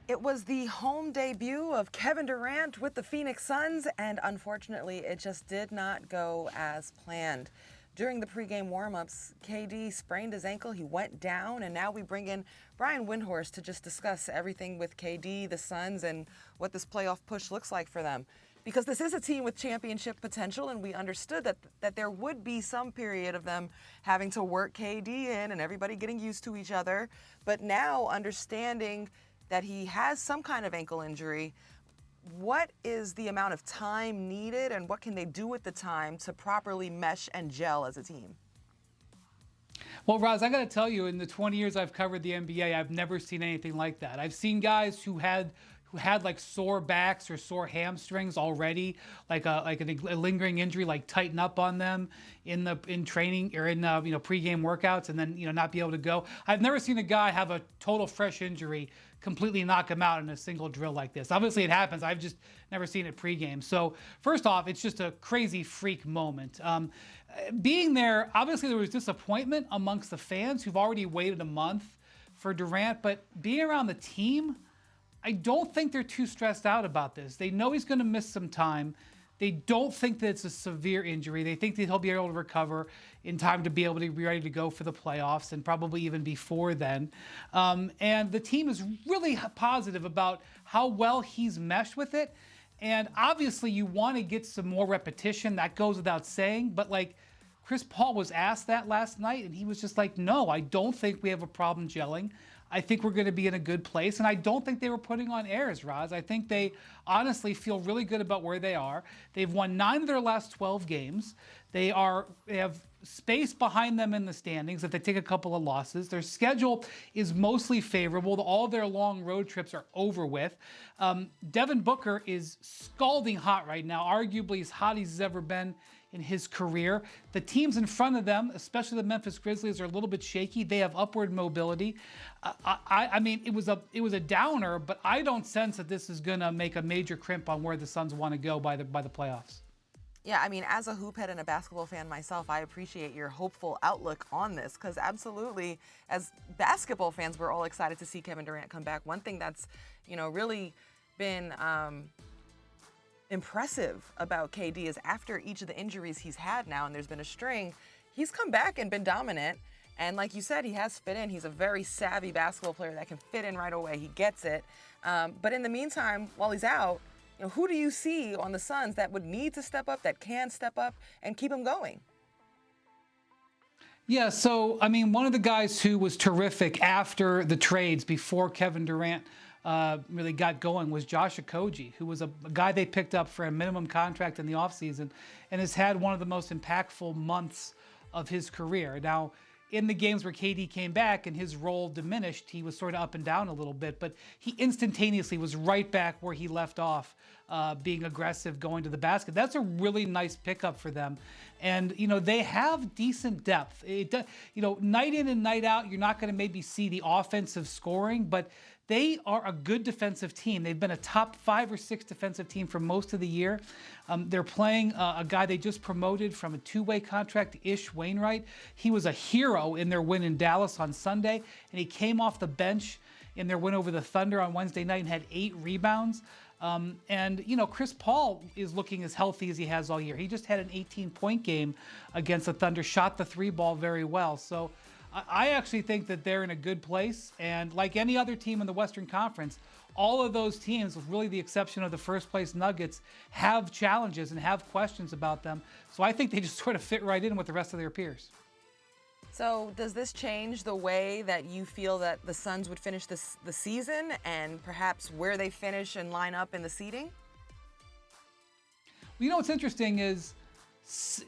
It was the home debut of Kevin Durant with the Phoenix Suns, and unfortunately, it just did not go as planned. During the pregame warmups, KD sprained his ankle, he went down, and now we bring in Brian Windhorst to just discuss everything with KD, the Suns, and what this playoff push looks like for them. Because this is a team with championship potential, and we understood that there would be some period of them having to work KD in and everybody getting used to each other. But now, understanding that he has some kind of ankle injury, what is the amount of time needed, and what can they do with the time to properly mesh and gel as a team? Well, Ros, I got to tell you, in the 20 years I've covered the NBA, I've never seen anything like that. I've seen guys who had like sore backs or sore hamstrings already, like a lingering injury, like tighten up on them in training or in pregame workouts, and then not be able to go. I've never seen a guy have a total fresh injury completely knock him out in a single drill like this. Obviously it happens. I've just never seen it pregame. So first off, it's just a crazy freak moment. Being there, obviously there was disappointment amongst the fans who've already waited a month for Durant, but being around the team, I don't think they're too stressed out about this. They know he's going to miss some time. They don't think that it's a severe injury. They think that he'll be able to recover in time to be able to be ready to go for the playoffs, and probably even before then. And the team is really positive about how well he's meshed with it. And obviously you want to get some more repetition. That goes without saying. But like Chris Paul was asked that last night, and he was just like, no, I don't think we have a problem gelling. I think we're going to be in a good place. And I don't think they were putting on airs, Ros. I think they honestly feel really good about where they are. They've won 9 of their last 12 games. They have space behind them in the standings if they take a couple of losses. Their schedule is mostly favorable. All their long road trips are over with. Devin Booker is scalding hot right now, arguably as hot as he's ever been in his career. The teams in front of them, especially the Memphis Grizzlies, are a little bit shaky. They have upward mobility. I mean, it was a downer, but I don't sense that this is going to make a major crimp on where the Suns want to go by the playoffs. Yeah, I mean, as a hoop head and a basketball fan myself, I appreciate your hopeful outlook on this, because absolutely, as basketball fans, we're all excited to see Kevin Durant come back. One thing that's, really been impressive about KD is after each of the injuries he's had now, and there's been a string, he's come back and been dominant. And like you said, he has fit in. He's a very savvy basketball player that can fit in right away. He gets it. But in the meantime, while he's out, who do you see on the Suns that would need to step up, that can step up and keep him going? Yeah, so, I mean, one of the guys who was terrific after the trades, before Kevin Durant really got going, was Josh Okogie, who was a guy they picked up for a minimum contract in the offseason and has had one of the most impactful months of his career. Now, in the games where KD came back and his role diminished, he was sort of up and down a little bit, but he instantaneously was right back where he left off, being aggressive, going to the basket. That's a really nice pickup for them. And, they have decent depth. Night in and night out, you're not going to maybe see the offensive scoring, but they are a good defensive team. They've been a top 5 or 6 defensive team for most of the year. They're playing a guy they just promoted from a 2-way contract, Ish Wainwright. He was a hero in their win in Dallas on Sunday, and he came off the bench in their win over the Thunder on Wednesday night and had 8 rebounds. Chris Paul is looking as healthy as he has all year. He just had an 18-point game against the Thunder, shot the 3 ball very well. So I actually think that they're in a good place. And like any other team in the Western Conference, all of those teams, with really the exception of the first place Nuggets, have challenges and have questions about them. So I think they just sort of fit right in with the rest of their peers. So does this change the way that you feel that the Suns would finish the season, and perhaps where they finish and line up in the seeding? Well, what's interesting is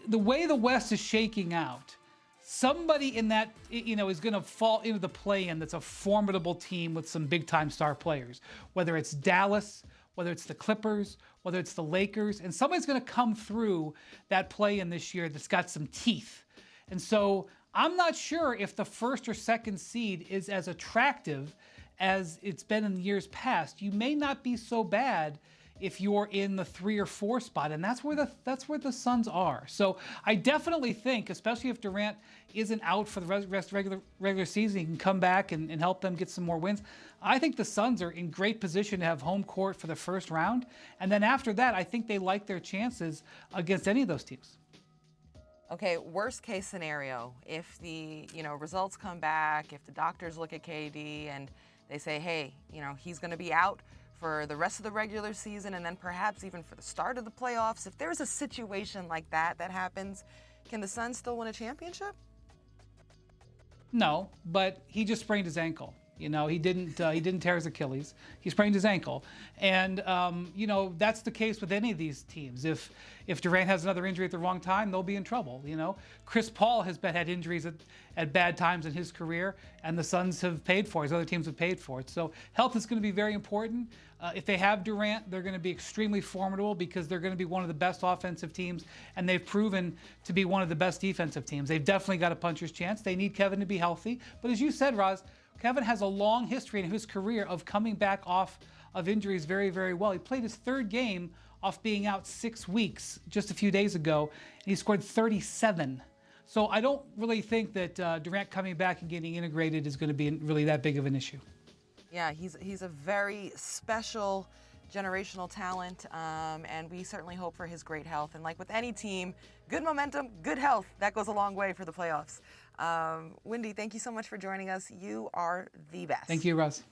the way the West is shaking out. Somebody in that, is going to fall into the play-in that's a formidable team with some big-time star players, whether it's Dallas, whether it's the Clippers, whether it's the Lakers, and somebody's going to come through that play-in this year that's got some teeth. And so I'm not sure if the first or second seed is as attractive as it's been in years past. You may not be so bad if you're in the 3 or 4 spot, and that's where the Suns are. So I definitely think, especially if Durant isn't out for the rest of regular season, he can come back and help them get some more wins. I think the Suns are in great position to have home court for the first round, and then after that, I think they like their chances against any of those teams. Okay, worst case scenario, if the results come back, if the doctors look at KD and they say, hey, he's going to be out for the rest of the regular season and then perhaps even for the start of the playoffs, if there's a situation like that happens, can the Suns still win a championship? No, but he just sprained his ankle. He didn't tear his Achilles. He sprained his ankle, and that's the case with any of these teams. If Durant has another injury at the wrong time, they'll be in trouble. Chris Paul has had injuries at bad times in his career, and the Suns have paid for it. His other teams have paid for it. So health is going to be very important. If they have Durant, they're going to be extremely formidable because they're going to be one of the best offensive teams, and they've proven to be one of the best defensive teams. They've definitely got a puncher's chance. They need Kevin to be healthy, but as you said, Ros, Kevin has a long history in his career of coming back off of injuries very, very well. He played his 3rd game off being out 6 weeks just a few days ago, and he scored 37. So I don't really think that Durant coming back and getting integrated is going to be really that big of an issue. Yeah, he's a very special generational talent, and we certainly hope for his great health. And like with any team, good momentum, good health, that goes a long way for the playoffs. Windy, thank you so much for joining us. You are the best. Thank you, Russ.